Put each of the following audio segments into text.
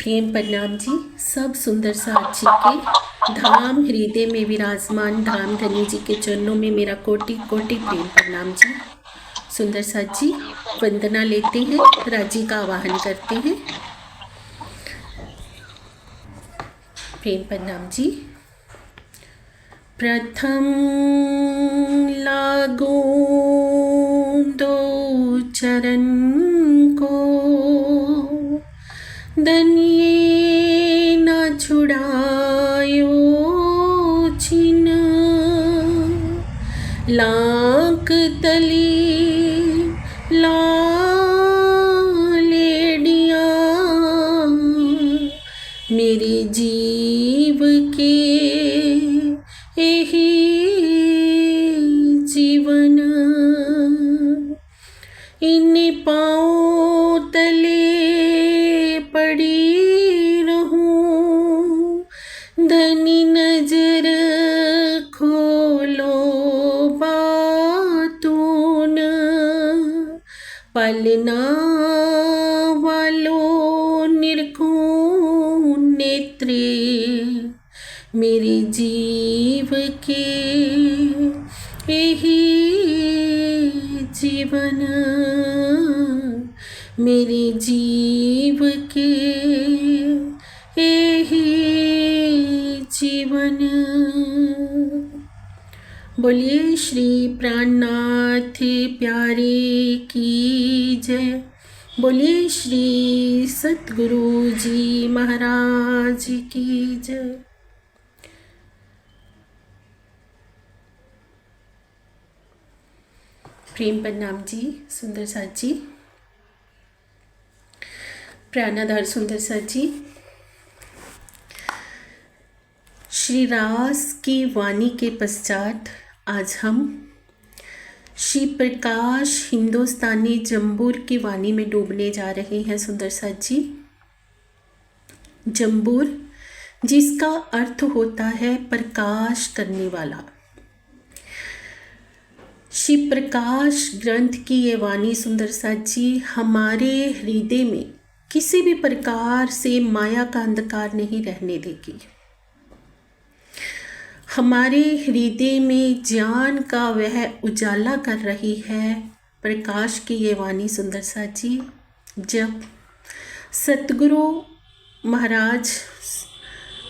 प्रेम प्रणाम जी। सब सुंदर साक्षी के धाम हृदय में विराजमान धाम धनी जी के चरणों में मेरा कोटि कोटि प्रेम प्रणाम जी। सुंदर साथ जी वंदना लेते हैं, राजी का आवाहन करते हैं। प्रेम प्रणाम जी। प्रथम लागू दो चरण को, दनिये न छुड़ायो छिन, लाख तली लालेडिया मेरे जीव के यही जीवन, इन पाँव तले पड़ी रहूं, धनी नजर खोलो बातून, पलना वालों निरखूं नेत्रे मेरे जीव के यही जीवन, मेरे जीव के यही जीवन। बोलिए श्री प्राणनाथ प्यारे की जय। बोलिए श्री सतगुरु जी महाराज की जय। प्रेम प्रणाम जी। सुंदर साथ जी प्राणाधार सुंदर साथ जी। श्री रास की वाणी के पश्चात आज हम श्री प्रकाश हिंदुस्तानी जम्बूर की वाणी में डूबने जा रहे हैं। सुंदर साथ जी, जम्बूर जिसका अर्थ होता है प्रकाश करने वाला। श्री प्रकाश ग्रंथ की ये वाणी सुंदर साथ जी हमारे हृदय में किसी भी प्रकार से माया का अंधकार नहीं रहने देगी। हमारे हृदय में ज्ञान का वह उजाला कर रही है प्रकाश की ये वाणी सुंदर साथ जी। जब सतगुरु महाराज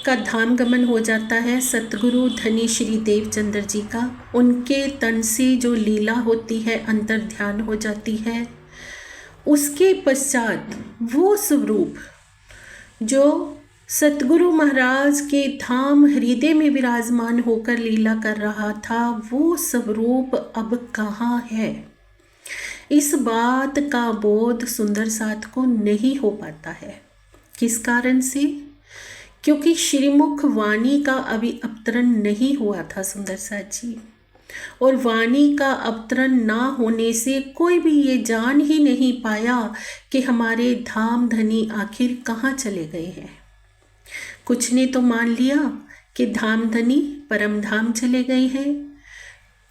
का धाम गमन हो जाता है, सतगुरु धनी श्री देवचंद्र जी का, उनके तन से जो लीला होती है अंतर ध्यान हो जाती है, उसके पश्चात वो स्वरूप जो सतगुरु महाराज के धाम हृदय में विराजमान होकर लीला कर रहा था, वो स्वरूप अब कहाँ है, इस बात का बोध सुंदर साथ को नहीं हो पाता है। किस कारण से? क्योंकि श्रीमुख वाणी का अभी अवतरण नहीं हुआ था सुंदर साथ जी, और वाणी का अवतरण ना होने से कोई भी ये जान ही नहीं पाया कि हमारे धाम धनी आखिर कहाँ चले गए हैं। कुछ ने तो मान लिया कि धाम धनी परम धाम चले गए हैं,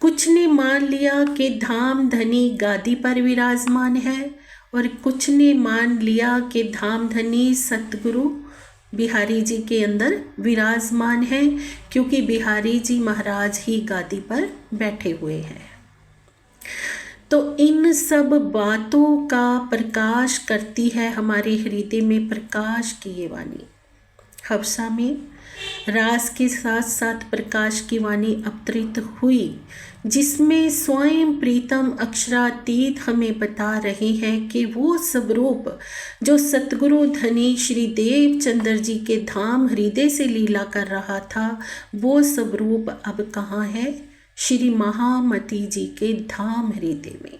कुछ ने मान लिया कि धाम धनी गादी पर विराजमान है, और कुछ ने मान लिया कि धाम धनी सतगुरु बिहारी जी के अंदर विराजमान है, क्योंकि बिहारी जी महाराज ही गादी पर बैठे हुए हैं। तो इन सब बातों का प्रकाश करती है हमारे हृदय में प्रकाश की ये वाणी। हफ्सा में रास के साथ साथ प्रकाश की वाणी अवतरित हुई, जिसमें स्वयं प्रीतम अक्षरातीत हमें बता रहे हैं कि वो स्वरूप जो सतगुरु धनी श्री देवचंद्र जी के धाम हृदय से लीला कर रहा था, वो स्वरूप अब कहाँ है? श्री महामती जी के धाम हृदय में।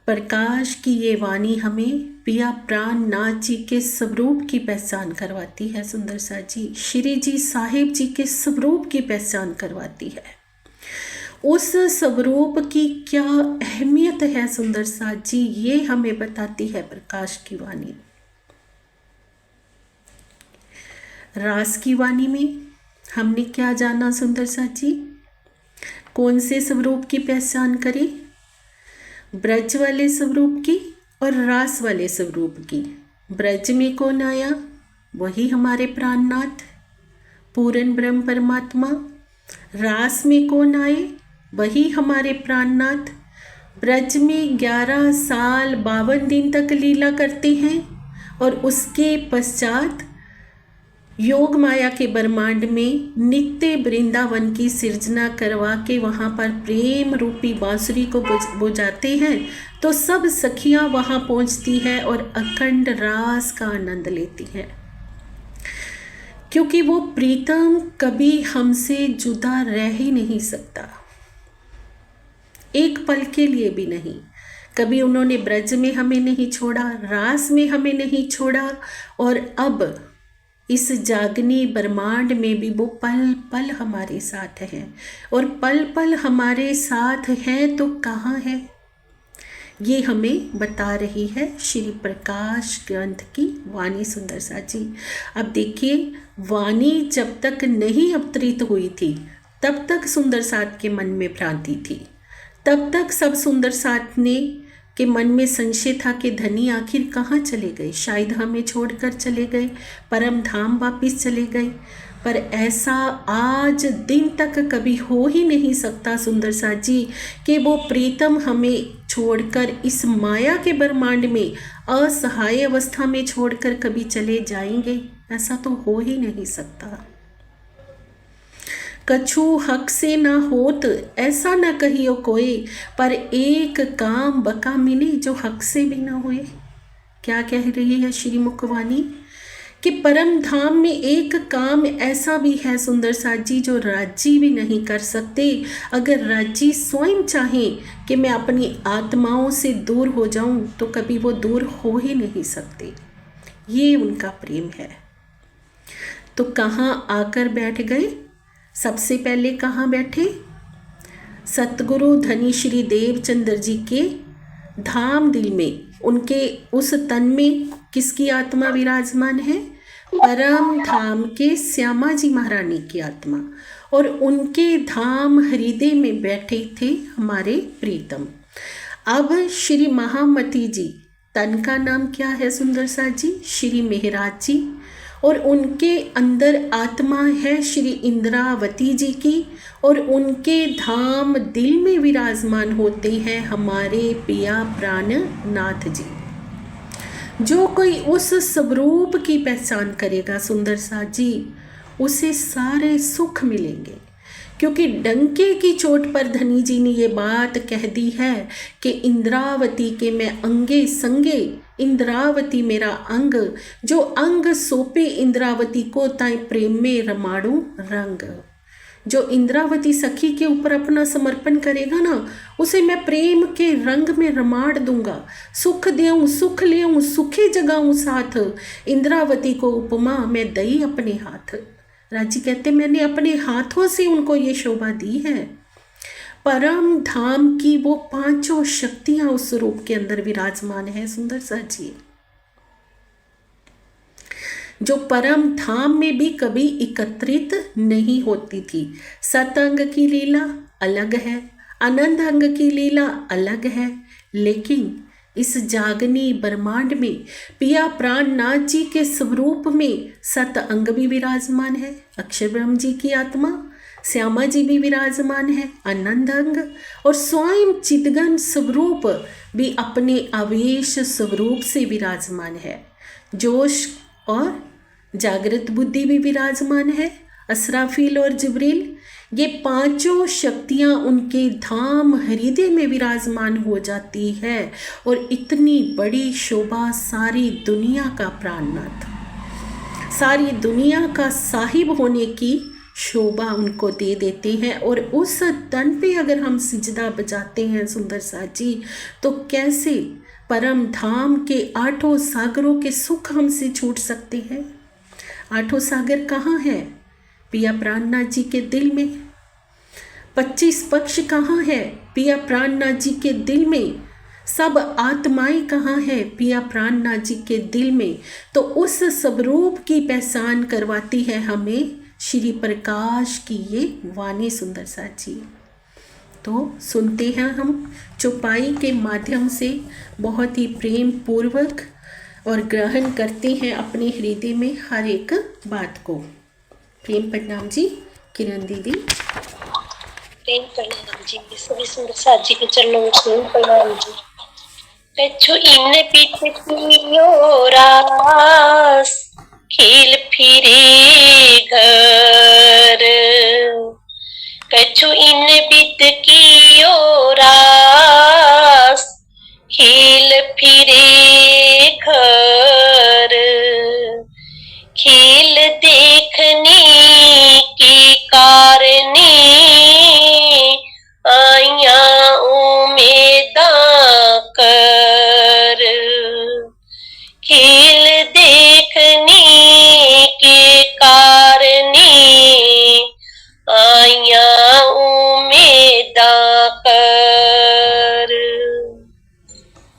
प्रकाश की ये वाणी हमें पिया प्राणनाथ जी के स्वरूप की पहचान करवाती है सुंदर साथ जी। श्री जी साहिब जी के स्वरूप की पहचान करवाती है। उस स्वरूप की क्या अहमियत है सुंदर साथ जी, ये हमें बताती है प्रकाश की वाणी। रास की वाणी में हमने क्या जाना सुंदर साथ जी? कौन से स्वरूप की पहचान करें? ब्रज वाले स्वरूप की और रास वाले स्वरूप की। ब्रज में कौन आया? वही हमारे प्राणनाथ पूर्ण ब्रह्म परमात्मा। रास में कौन आए? वही हमारे प्राणनाथ। ब्रज में 11 साल 52 दिन तक लीला करते हैं और उसके पश्चात योग माया के ब्रह्मांड में नित्य वृंदावन की सृजना करवा के वहाँ पर प्रेम रूपी बांसुरी को बुझाते हैं। तो सब सखियाँ वहाँ पहुँचती है और अखंड रास का आनंद लेती हैं, क्योंकि वो प्रीतम कभी हमसे जुदा रह ही नहीं सकता, एक पल के लिए भी नहीं। कभी उन्होंने ब्रज में हमें नहीं छोड़ा, रास में हमें नहीं छोड़ा, और अब इस जागनी ब्रह्मांड में भी वो पल पल हमारे साथ हैं। और पल पल हमारे साथ हैं तो कहाँ है, ये हमें बता रही है श्री प्रकाश ग्रंथ की वाणी सुंदरसा जी। अब देखिए, वाणी जब तक नहीं अवतरित हुई थी तब तक सुंदरसात के मन में भ्रांति थी, तब तक सब सुंदरसात ने के मन में संशय था कि धनी आखिर कहाँ चले गए, शायद हमें छोड़कर चले गए, परम धाम वापिस चले गए। पर ऐसा आज दिन तक कभी हो ही नहीं सकता सुंदरसा जी कि वो प्रीतम हमें छोड़कर इस माया के ब्रह्मांड में असहाय अवस्था में छोड़कर कभी चले जाएंगे, ऐसा तो हो ही नहीं सकता। कछु हक से ना होत ऐसा न कहियो कोई, पर एक काम बका मिली जो हक से भी ना हुए। क्या कह रही है श्री मुखवाणी कि परम धाम में एक काम ऐसा भी है सुंदरसा जी जो राज्य भी नहीं कर सकते। अगर राज्य स्वयं चाहें कि मैं अपनी आत्माओं से दूर हो जाऊं तो कभी वो दूर हो ही नहीं सकते, ये उनका प्रेम है। तो कहाँ आकर बैठ गए? सबसे पहले कहाँ बैठे? सतगुरु धनी श्री देवचंद्र जी के धाम दिल में, उनके उस तन में किसकी आत्मा विराजमान है? परम धाम के श्यामा जी महारानी की आत्मा, और उनके धाम हृदय में बैठे थे हमारे प्रीतम। अब श्री महामती जी, तन का नाम क्या है सुंदरसा जी? श्री मेहराज जी, और उनके अंदर आत्मा है श्री इंद्रावती जी की, और उनके धाम दिल में विराजमान होते हैं हमारे पिया प्राणनाथ जी। जो कोई उस स्वरूप की पहचान करेगा सुंदरसा जी, उसे सारे सुख मिलेंगे, क्योंकि डंके की चोट पर धनी जी ने ये बात कह दी है कि इंद्रावती के मैं अंगे संगे, इंद्रावती मेरा अंग, जो अंग सोपे इंद्रावती को ताई प्रेम में रमाड़ू रंग। जो इंद्रावती सखी के ऊपर अपना समर्पण करेगा ना, उसे मैं प्रेम के रंग में रमाड़ दूंगा, सुख देऊं सुख लेऊं सुखी जगाऊं साथ, इंद्रावती को उपमा मैं दई अपने हाथ। राजी कहते मैंने अपने हाथों से उनको ये शोभा दी है। परम धाम की वो पांचों शक्तियां उस रूप के अंदर विराजमान है सुंदरसा जी, जो परम धाम में भी कभी एकत्रित नहीं होती थी। सतअंग की लीला अलग है, आनंद अंग की लीला अलग है, लेकिन इस जागनी ब्रह्मांड में पिया प्राणनाथ जी के स्वरूप में सत अंग भी विराजमान है, अक्षर ब्रह्म जी की आत्मा, श्यामा जी भी विराजमान है आनंद अंग, और स्वयं चिदगन स्वरूप भी अपने आवेश स्वरूप से विराजमान है। जोश और जागृत बुद्धि भी विराजमान है, असराफील और जिब्रील, ये पांचों शक्तियां उनके धाम हृदय में विराजमान हो जाती है। और इतनी बड़ी शोभा सारी दुनिया का प्राणनाथ, सारी दुनिया का साहिब होने की शोभा उनको दे देते हैं। और उस तन पे अगर हम सिजदा बजाते हैं सुंदरसा जी, तो कैसे परम धाम के आठों सागरों के सुख हमसे छूट सकते हैं? आठों सागर कहाँ है? पिया प्राणनाथ जी के दिल में। 25 पक्ष कहाँ है? पिया प्राणनाथ जी के दिल में। सब आत्माएं कहाँ है? पिया प्राणनाथ जी के दिल में। तो उस स्वरूप की पहचान करवाती है हमें श्री प्रकाश की ये वाणी सुंदरसा जी। तो सुनते हैं हम चौपाई के माध्यम से बहुत ही प्रेम पूर्वक और ग्रहण करते हैं अपने हृदय में हर एक बात को। प्रेम प्रणाम जी किरण दीदी। प्रेम प्रणाम जी सभी सुंदर साथ जी के चरणों में प्रेम प्रणाम जी। कछु इन बीत पियो रास खेल फिरे घर, कछु इन बीत कियो रास खेल फिरे घर, खेल देखने के कारणे आया उम्मीदा कर, खेल देखने के कारणे आया उम्मीदा कर।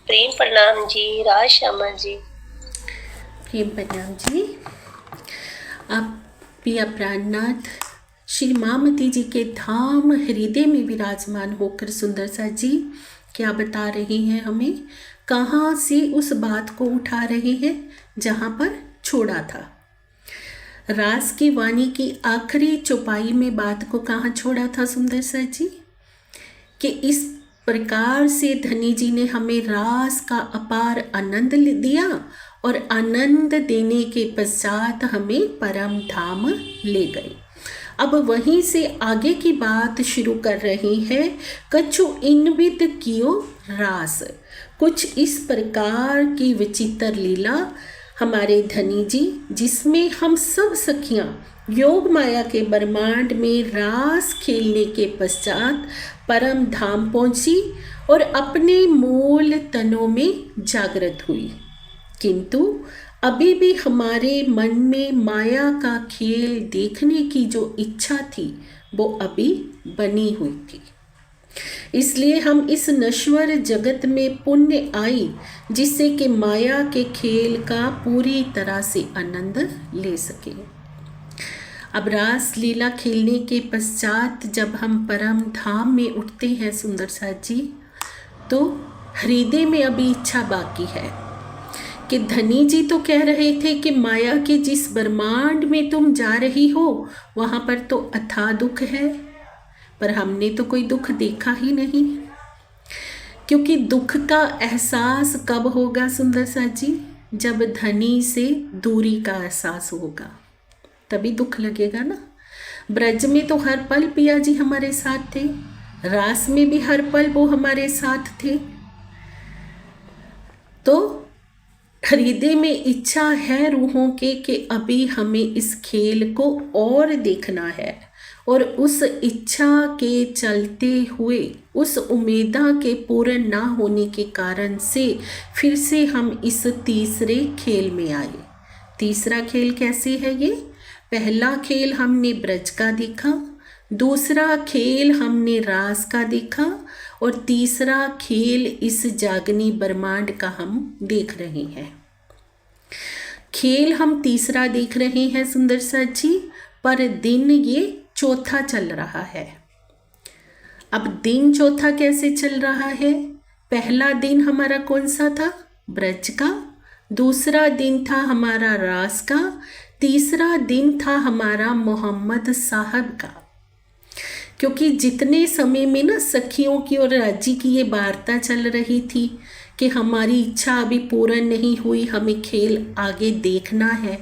प्रेम प्रणाम जी राज श्यामा जी। प्रेम प्रणाम जी। आप पिया प्राणनाथ श्री मामती जी के धाम हृदय में विराजमान होकर सुंदर सा जी क्या बता रहे हैं हमें, कहाँ से उस बात को उठा रहे हैं जहाँ पर छोड़ा था। रास की वाणी की आखिरी चौपाई में बात को कहाँ छोड़ा था सुंदर सा जी, कि इस प्रकार से धनी जी ने हमें रास का अपार आनंद दिया और आनंद देने के पश्चात हमें परम धाम ले गए। अब वहीं से आगे की बात शुरू कर रही है। कछु इनविद कियो रास, कुछ इस प्रकार की विचित्र लीला हमारे धनी जी, जिसमें हम सब सखियां योग माया के ब्रह्मांड में रास खेलने के पश्चात परम धाम पहुंची और अपने मूल तनों में जागृत हुई, किंतु अभी भी हमारे मन में माया का खेल देखने की जो इच्छा थी वो अभी बनी हुई थी। इसलिए हम इस नश्वर जगत में पुण्य आई जिससे कि माया के खेल का पूरी तरह से आनंद ले सके। अब रास लीला खेलने के पश्चात जब हम परम धाम में उठते हैं सुंदर सा जी, तो हृदय में अभी इच्छा बाकी है कि धनी जी तो कह रहे थे कि माया के जिस ब्रह्मांड में तुम जा रही हो वहाँ पर तो अथाह दुख है, पर हमने तो कोई दुख देखा ही नहीं। क्योंकि दुख का एहसास कब होगा सुंदर सा जी, जब धनी से दूरी का एहसास होगा तभी दुख लगेगा ना। ब्रज में तो हर पल पिया जी हमारे साथ थे, रास में भी हर पल वो हमारे साथ थे, तो हृदय में इच्छा है रूहों के कि अभी हमें इस खेल को और देखना है, और उस इच्छा के चलते हुए उस उम्मीदा के पूर्ण ना होने के कारण से फिर से हम इस तीसरे खेल में आए। तीसरा खेल कैसे है ये? पहला खेल हमने ब्रज का देखा, दूसरा खेल हमने रास का देखा, और तीसरा खेल इस जागनी ब्रह्मांड का हम देख रहे हैं। खेल हम तीसरा देख रहे हैं सुंदर सा जी, पर दिन ये चौथा चल रहा है। अब दिन चौथा कैसे चल रहा है? पहला दिन हमारा कौन सा था? ब्रज का। दूसरा दिन था हमारा रास का। तीसरा दिन था हमारा मोहम्मद साहब का। क्योंकि जितने समय में ना सखियों की और राजी की ये वार्ता चल रही थी कि हमारी इच्छा अभी पूर्ण नहीं हुई, हमें खेल आगे देखना है,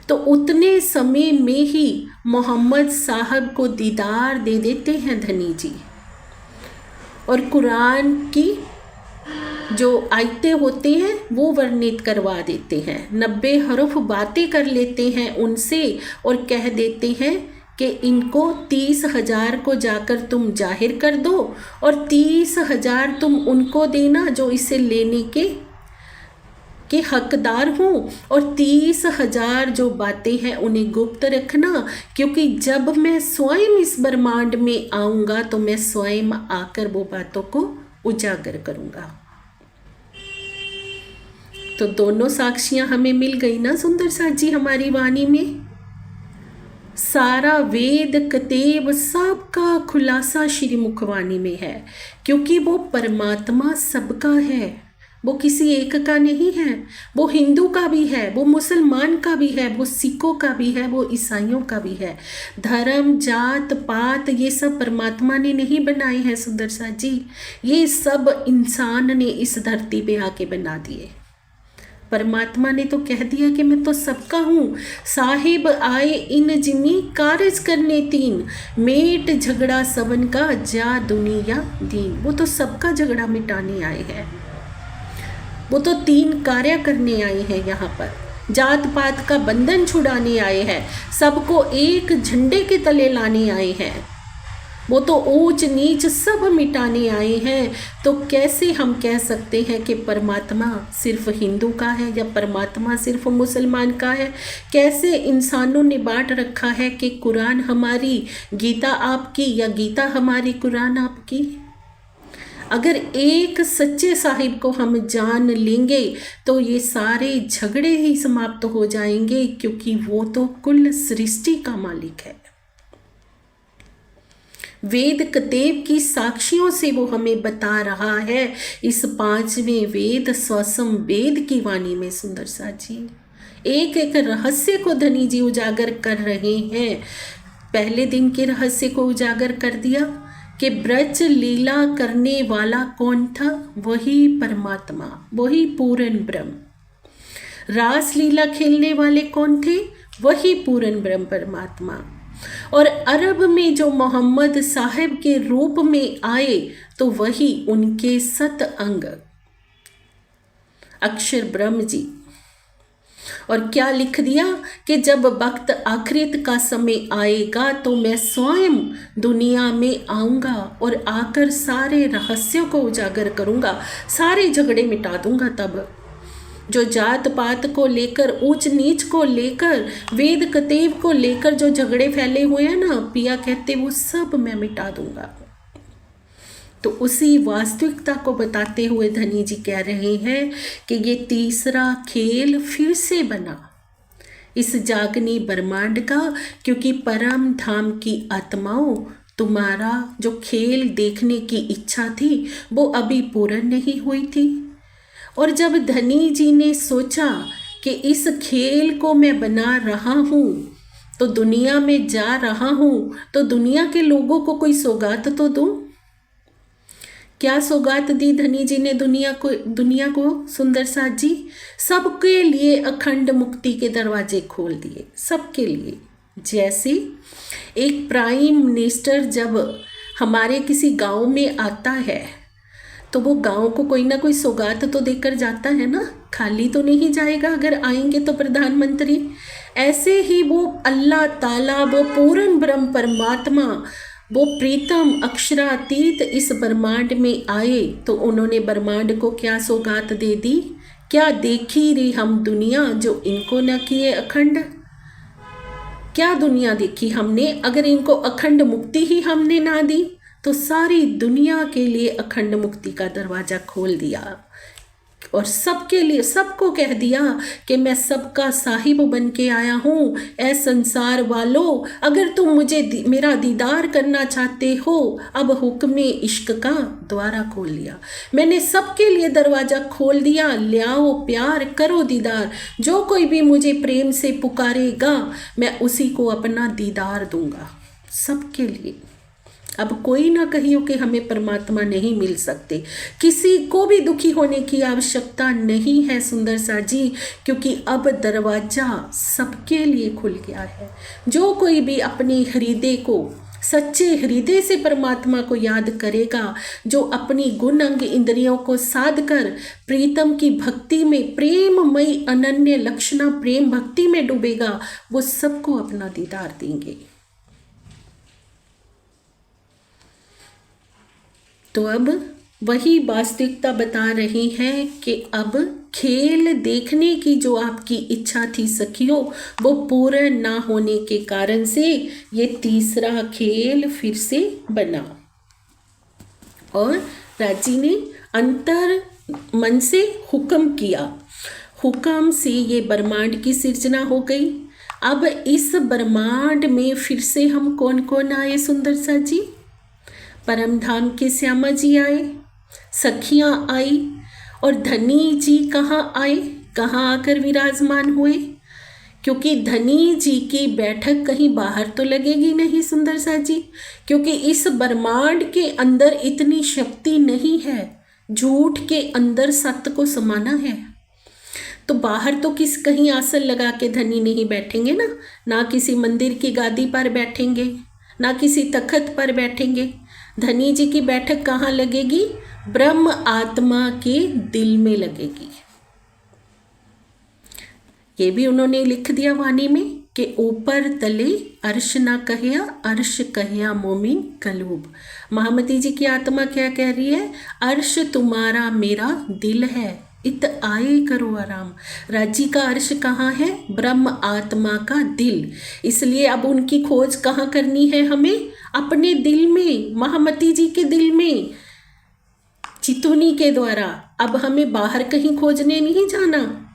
तो उतने समय में ही मोहम्मद साहब को दीदार दे देते हैं धनी जी, और कुरान की जो आयतें होते हैं वो वर्णित करवा देते हैं। 90 हरफ बातें कर लेते हैं उनसे और कह देते हैं कि इनको 30,000 को जाकर तुम जाहिर कर दो, और 30,000 तुम उनको देना जो इसे लेने के हकदार हों, और 30,000 जो बातें हैं उन्हें गुप्त रखना, क्योंकि जब मैं स्वयं इस ब्रह्मांड में आऊँगा तो मैं स्वयं आकर वो बातों को उजागर करूँगा। तो दोनों साक्षियाँ हमें मिल गई ना सुंदर सा जी हमारी वाणी में। सारा वेद कतेब सबका खुलासा श्री मुखवाणी में है, क्योंकि वो परमात्मा सबका है, वो किसी एक का नहीं है, वो हिंदू का भी है, वो मुसलमान का भी है, वो सिखों का भी है, वो ईसाइयों का भी है। धर्म, जात पात ये सब परमात्मा ने नहीं बनाए हैं सुंदर सा जी, ये सब इंसान ने इस धरती पे आके बना दिए। परमात्मा ने तो कह दिया कि मैं तो सबका हूँ। साहिब आए इन जिमी कारज करने तीन, मेट झगड़ा सबन का जा दुनिया दीन। वो तो सबका झगड़ा मिटाने आए हैं, वो तो तीन कार्य करने आए हैं यहाँ पर। जात पात का बंधन छुड़ाने आए हैं, सबको एक झंडे के तले लाने आए हैं। वो तो ऊंच नीच सब मिटाने आए हैं। तो कैसे हम कह सकते हैं कि परमात्मा सिर्फ हिंदू का है या परमात्मा सिर्फ मुसलमान का है? कैसे इंसानों ने बांट रखा है कि कुरान हमारी, गीता आपकी, या गीता हमारी, कुरान आपकी? अगर एक सच्चे साहिब को हम जान लेंगे तो ये सारे झगड़े ही समाप्त हो जाएंगे, क्योंकि वो तो कुल सृष्टि का मालिक है। वेद कतेब की साक्षियों से वो हमें बता रहा है इस 5वें वेद स्वसम वेद की वाणी में सुंदर सा जी एक एक रहस्य को धनी जी उजागर कर रहे हैं। पहले दिन के रहस्य को उजागर कर दिया कि ब्रज लीला करने वाला कौन था? वही परमात्मा, वही पूर्ण ब्रह्म। रास लीला खेलने वाले कौन थे? वही पूर्ण ब्रह्म परमात्मा। और अरब में जो मोहम्मद साहब के रूप में आए तो वही उनके सत अंग अक्षर ब्रह्म जी। और क्या लिख दिया कि जब वक्त आखिरत का समय आएगा तो मैं स्वयं दुनिया में आऊँगा और आकर सारे रहस्यों को उजागर करूँगा, सारे झगड़े मिटा दूँगा। तब जो जात पात को लेकर, ऊंच नीच को लेकर, वेद कतेब को लेकर जो झगड़े फैले हुए हैं ना, पिया कहते वो सब मैं मिटा दूँगा। तो उसी वास्तविकता को बताते हुए धनी जी कह रहे हैं कि ये तीसरा खेल फिर से बना इस जागनी ब्रह्मांड का, क्योंकि परम धाम की आत्माओं तुम्हारा जो खेल देखने की इच्छा थी वो अभी पूर्ण नहीं हुई थी। और जब धनी जी ने सोचा कि इस खेल को मैं बना रहा हूँ तो दुनिया में जा रहा हूँ तो दुनिया के लोगों को कोई सौगात तो दूँ। क्या सौगात दी धनी जी ने दुनिया को सुंदर साथ जी? सबके लिए अखंड मुक्ति के दरवाजे खोल दिए, सबके लिए। जैसे एक प्राइम मिनिस्टर जब हमारे किसी गांव में आता है तो वो गांव को कोई ना कोई सौगात तो देकर जाता है ना, खाली तो नहीं जाएगा अगर आएंगे तो प्रधानमंत्री। ऐसे ही वो अल्लाह ताला, वो पूर्ण ब्रह्म परमात्मा, वो प्रीतम अक्षरातीत इस ब्रह्मांड में आए तो उन्होंने ब्रह्मांड को क्या सौगात दे दी? क्या देखी रे हम दुनिया जो इनको न किए अखंड। क्या दुनिया देखी हमने? अगर इनको अखंड मुक्ति ही हमने ना दी तो सारी दुनिया के लिए अखंड मुक्ति का दरवाजा खोल दिया और सबके लिए, सबको कह दिया कि मैं सबका साहिब बन के आया हूँ। ऐ संसार वालों, अगर तुम मुझे मेरा दीदार करना चाहते हो, अब हुक्म इश्क का द्वारा खोल लिया। मैंने सबके लिए दरवाज़ा खोल दिया, लियाओ प्यार करो दीदार। जो कोई भी मुझे प्रेम से पुकारेगा मैं उसी को अपना दीदार दूंगा, सबके लिए। अब कोई ना कहियो कि हमें परमात्मा नहीं मिल सकते, किसी को भी दुखी होने की आवश्यकता नहीं है सुंदर सा जी, क्योंकि अब दरवाजा सबके लिए खुल गया है। जो कोई भी अपने हृदय को, सच्चे हृदय से परमात्मा को याद करेगा, जो अपनी गुण अंग इंद्रियों को साध कर प्रीतम की भक्ति में, प्रेममयी अनन्य लक्षणा प्रेम भक्ति में डूबेगा, वो सबको अपना दीदार देंगे। तो अब वही वास्तविकता बता रही हैं कि अब खेल देखने की जो आपकी इच्छा थी सखियों, वो पूर्ण ना होने के कारण से ये तीसरा खेल फिर से बना। और राजी ने अंतर मन से हुक्म किया, हुक्म से ये ब्रह्मांड की सृजना हो गई। अब इस ब्रह्मांड में फिर से हम कौन कौन आए सुंदर सा जी? परमधाम के श्यामा जी आए, सखियाँ आई, और धनी जी कहाँ आए, कहाँ आकर विराजमान हुए? क्योंकि धनी जी की बैठक कहीं बाहर तो लगेगी नहीं सुंदर सा जी, क्योंकि इस ब्रह्मांड के अंदर इतनी शक्ति नहीं है, झूठ के अंदर सत्य को समाना है। तो बाहर तो कहीं आसन लगा के धनी नहीं बैठेंगे ना किसी मंदिर की गादी पर बैठेंगे, ना किसी तखत पर बैठेंगे। धनी जी की बैठक कहाँ लगेगी? ब्रह्म आत्मा के दिल में लगेगी। ये भी उन्होंने लिख दिया वाणी में कि ऊपर तले अर्श ना कहया, अर्श कहया मोमिन कलूब। महामती जी की आत्मा क्या कह रही है? अर्श तुम्हारा मेरा दिल है, इत आए करो आराम। राजी का अर्श कहाँ है? ब्रह्म आत्मा का दिल। इसलिए अब उनकी खोज कहाँ करनी है हमें? अपने दिल में, महामती जी के दिल में, चितुनी के द्वारा। अब हमें बाहर कहीं खोजने नहीं जाना,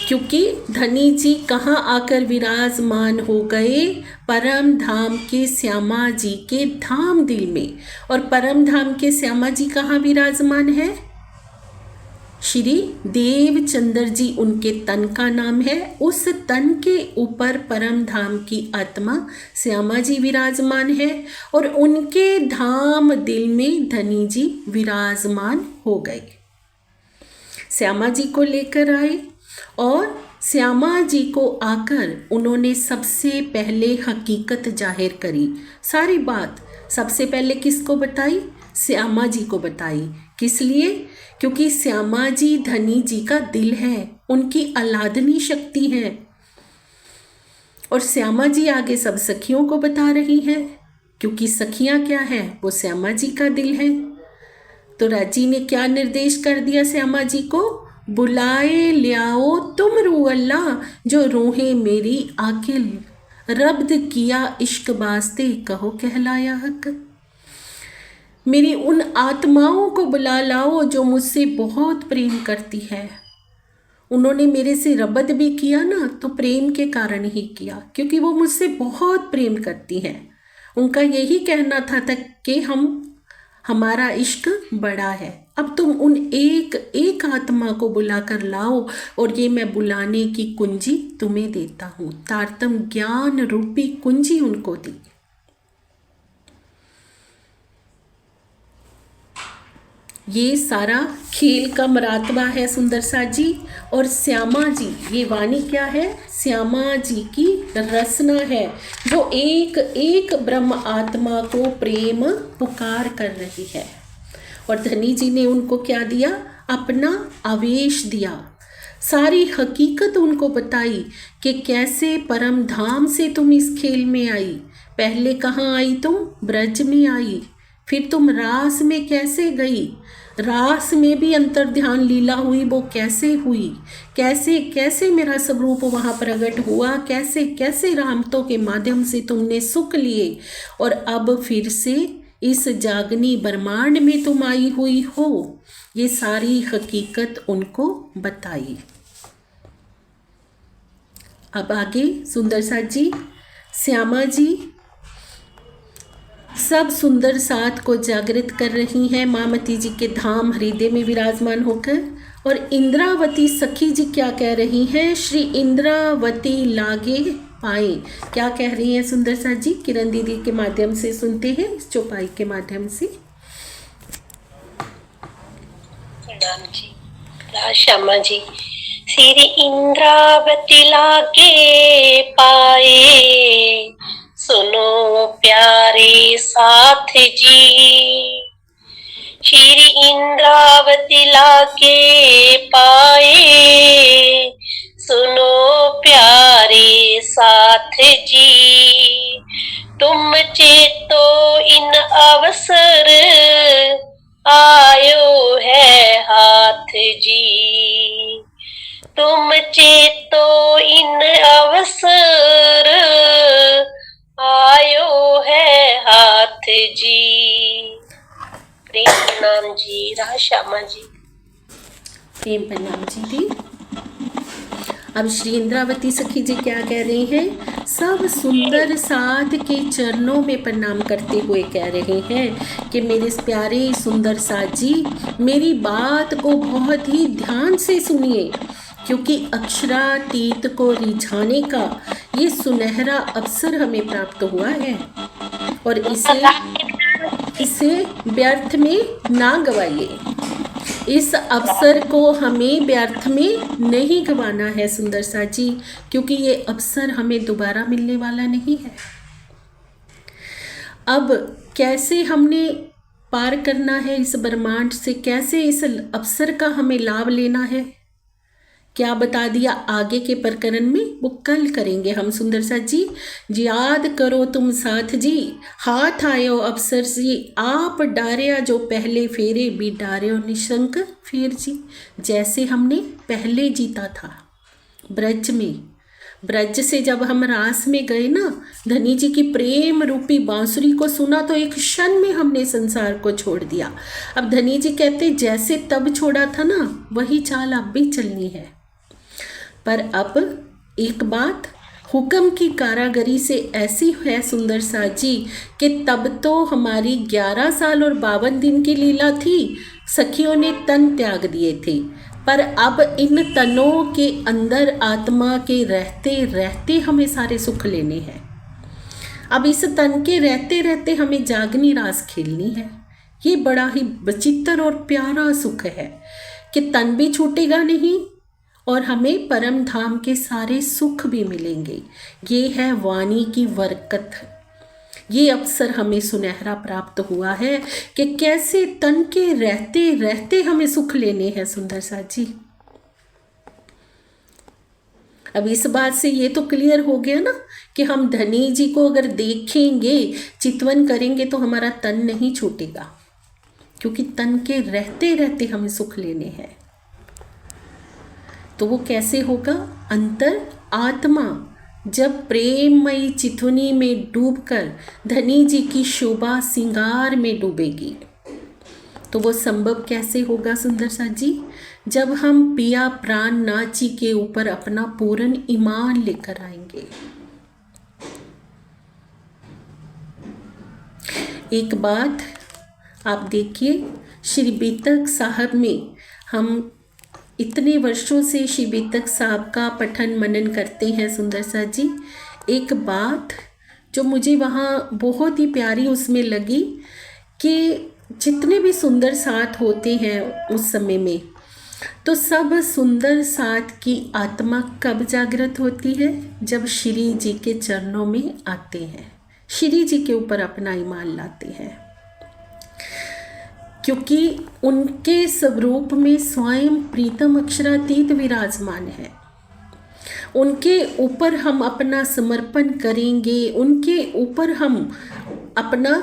क्योंकि धनी जी कहाँ आकर विराजमान हो गए? परम धाम के श्यामा जी के धाम दिल में। और परम धाम के श्यामा जी कहाँ विराजमान है? श्री देवचंद्र जी उनके तन का नाम है। उस तन के ऊपर परम धाम की आत्मा श्यामा जी विराजमान है और उनके धाम दिल में धनी जी विराजमान हो गए। श्यामा जी को लेकर आए और श्यामा जी को आकर उन्होंने सबसे पहले हकीकत जाहिर करी। सारी बात सबसे पहले किसको बताई? श्यामा जी को बताई। किस लिए? क्योंकि श्यामा जी धनी जी का दिल है, उनकी अलादनी शक्ति है। और श्यामा जी आगे सब सखियों को बता रही हैं, क्योंकि सखियां क्या है? वो श्यामा जी का दिल है। तो राजी ने क्या निर्देश कर दिया श्यामा जी को? बुलाए लियाओ तुम रूह अल्लाह, जो रूहें मेरी आकिल, रब्द किया इश्क बास्ते, कहो कहलाया हक। मेरी उन आत्माओं को बुला लाओ जो मुझसे बहुत प्रेम करती है। उन्होंने मेरे से रबद भी किया ना, तो प्रेम के कारण ही किया, क्योंकि वो मुझसे बहुत प्रेम करती हैं। उनका यही कहना था कि हमारा इश्क बड़ा है। अब तुम उन एक एक आत्मा को बुला कर लाओ और ये मैं बुलाने की कुंजी तुम्हें देता हूँ। तारतम ज्ञान रूपी कुंजी उनको दी। ये सारा खेल का मरातबा है सुंदर सा जी। और श्यामा जी, ये वाणी क्या है? श्यामा जी की रसना है, जो एक एक ब्रह्म आत्मा को प्रेम पुकार कर रही है। और धनी जी ने उनको क्या दिया? अपना आवेश दिया। सारी हकीकत उनको बताई कि कैसे परम धाम से तुम इस खेल में आई। पहले कहाँ आई तुम? ब्रज में आई। फिर तुम रास में कैसे गई? रास में भी अंतर्ध्यान लीला हुई, वो कैसे हुई? कैसे कैसे मेरा स्वरूप वहाँ प्रकट हुआ? कैसे कैसे रामतों के माध्यम से तुमने सुख लिए? और अब फिर से इस जागनी ब्रह्मांड में तुम आई हुई हो। ये सारी हकीकत उनको बताई। अब आगे सुंदर सा जी, श्यामा जी सब सुंदर साथ को जागृत कर रही हैं मामती जी के धाम हृदय में विराजमान होकर। और इंद्रावती सखी जी क्या कह रही हैं? श्री इंद्रावती लागे पाए। क्या कह रही हैं सुंदर सा जी? किरण दीदी के माध्यम से सुनते हैं, इस चौपाई के माध्यम से। प्रणाम जी, श्यामा जी। श्री इंद्रावती लागे पाए, सुनो प्यारे साथ जी। श्री इंद्रावती लागे पाए, सुनो प्यारे साथ जी। तुम चेतो इन अवसर, आयो है हाथ जी। तुम चेतो इन अवसर, आयो है हाथ जी। प्रेम प्रणाम जी, राधा श्यामा जी। प्रेम प्रणाम जी भी। अब श्री इंद्रावती सखी जी क्या कह रही हैं? सब सुंदर साध के चरणों में प्रणाम करते हुए कह रहे हैं कि मेरे प्यारे सुंदर साध जी, मेरी बात को बहुत ही ध्यान से सुनिए, क्योंकि अक्षरातीत को रिझाने का ये सुनहरा अवसर हमें प्राप्त हुआ है और इसे व्यर्थ में ना गवाइए। इस अवसर को हमें व्यर्थ में नहीं गंवाना है सुंदर सा जी, क्योंकि ये अवसर हमें दोबारा मिलने वाला नहीं है। अब कैसे हमने पार करना है इस ब्रह्मांड से, कैसे इस अवसर का हमें लाभ लेना है, क्या बता दिया आगे के प्रकरण में, वो कल करेंगे हम सुंदर सा जी। याद करो तुम साथ जी, हाथ आयो अवसर जी, आप डारिया जो पहले फेरे भी डारियो निशंक फेर जी। जैसे हमने पहले जीता था ब्रज में, ब्रज से जब हम रास में गए ना, धनी जी की प्रेम रूपी बांसुरी को सुना तो एक क्षण में हमने संसार को छोड़ दिया। अब धनी जी कहते जैसे तब छोड़ा था ना, वही चाल अब भी चलनी है। पर अब एक बात हुक्म की कारागरी से ऐसी है सुंदर सा जी कि तब तो हमारी 11 साल और 52 दिन की लीला थी, सखियों ने तन त्याग दिए थे, पर अब इन तनों के अंदर आत्मा के रहते रहते हमें सारे सुख लेने हैं। अब इस तन के रहते रहते हमें जागनी रास खेलनी है। ये बड़ा ही विचित्र और प्यारा सुख है कि तन भी छूटेगा नहीं और हमें परम धाम के सारे सुख भी मिलेंगे। ये है वाणी की बरकत। ये अवसर हमें सुनहरा प्राप्त हुआ है कि कैसे तन के रहते रहते हमें सुख लेने हैं सुंदर सा जी। अब इस बात से ये तो क्लियर हो गया ना कि हम धनी जी को अगर देखेंगे, चितवन करेंगे तो हमारा तन नहीं छूटेगा, क्योंकि तन के रहते रहते हमें सुख लेने हैं। तो वो कैसे होगा? अंतर आत्मा जब प्रेममयी चितुनी में डूबकर धनी जी की शोभा सिंगार में डूबेगी, तो वो संभव कैसे होगा सुंदर सा जी? जब हम पिया प्राण नाची के ऊपर अपना पूर्ण ईमान लेकर आएंगे। एक बात आप देखिए, श्री बीतक साहब में हम इतने वर्षों से श्री बीतक साहब का पठन मनन करते हैं सुंदर सा जी। एक बात जो मुझे वहाँ बहुत ही प्यारी उसमें लगी कि जितने भी सुंदर साथ होते हैं उस समय में, तो सब सुंदर साथ की आत्मा कब जागृत होती है? जब श्री जी के चरणों में आते हैं, श्री जी के ऊपर अपना ईमान लाते हैं, क्योंकि उनके स्वरूप में स्वयं प्रीतम अक्षरातीत विराजमान है। उनके ऊपर हम अपना समर्पण करेंगे, उनके ऊपर हम अपना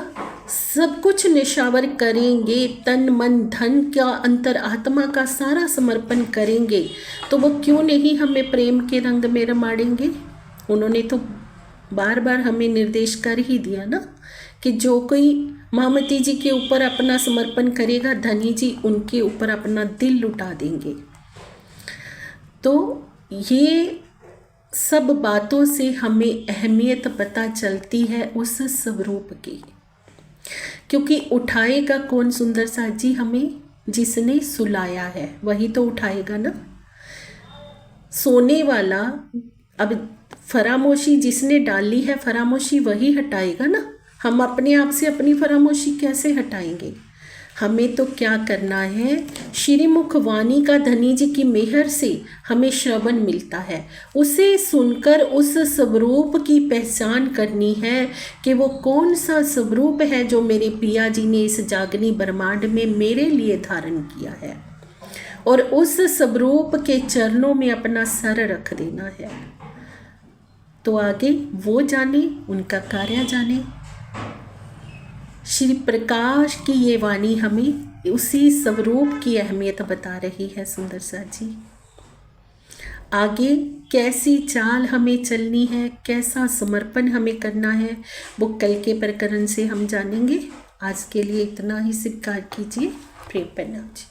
सब कुछ निशावर करेंगे, तन मन धन का अंतर आत्मा का सारा समर्पण करेंगे, तो वो क्यों नहीं हमें प्रेम के रंग में रमाड़ेंगे? उन्होंने तो बार बार हमें निर्देश कर ही दिया ना कि जो कोई महामती जी के ऊपर अपना समर्पण करेगा, धनी जी उनके ऊपर अपना दिल लुटा देंगे। तो ये सब बातों से हमें अहमियत पता चलती है उस स्वरूप की, क्योंकि उठाएगा कौन सुंदर सा जी हमें? जिसने सुलाया है वही तो उठाएगा ना। सोने वाला, अब फरामोशी जिसने डाली है फरामोशी वही हटाएगा ना। हम अपने आप से अपनी फरामोशी कैसे हटाएंगे? हमें तो क्या करना है, श्रीमुख वाणी का धनी जी की मेहर से हमें श्रवण मिलता है, उसे सुनकर उस स्वरूप की पहचान करनी है कि वो कौन सा स्वरूप है जो मेरे पिया जी ने इस जागनी ब्रह्मांड में मेरे लिए धारण किया है, और उस स्वरूप के चरणों में अपना सर रख देना है। तो आगे वो जाने, उनका कार्य जाने। श्री प्रकाश की ये वाणी हमें उसी स्वरूप की अहमियत बता रही है सुंदर सा जी। आगे कैसी चाल हमें चलनी है, कैसा समर्पण हमें करना है, वो कल के प्रकरण से हम जानेंगे। आज के लिए इतना ही स्वीकार कीजिए। प्रेम प्रणाम जी।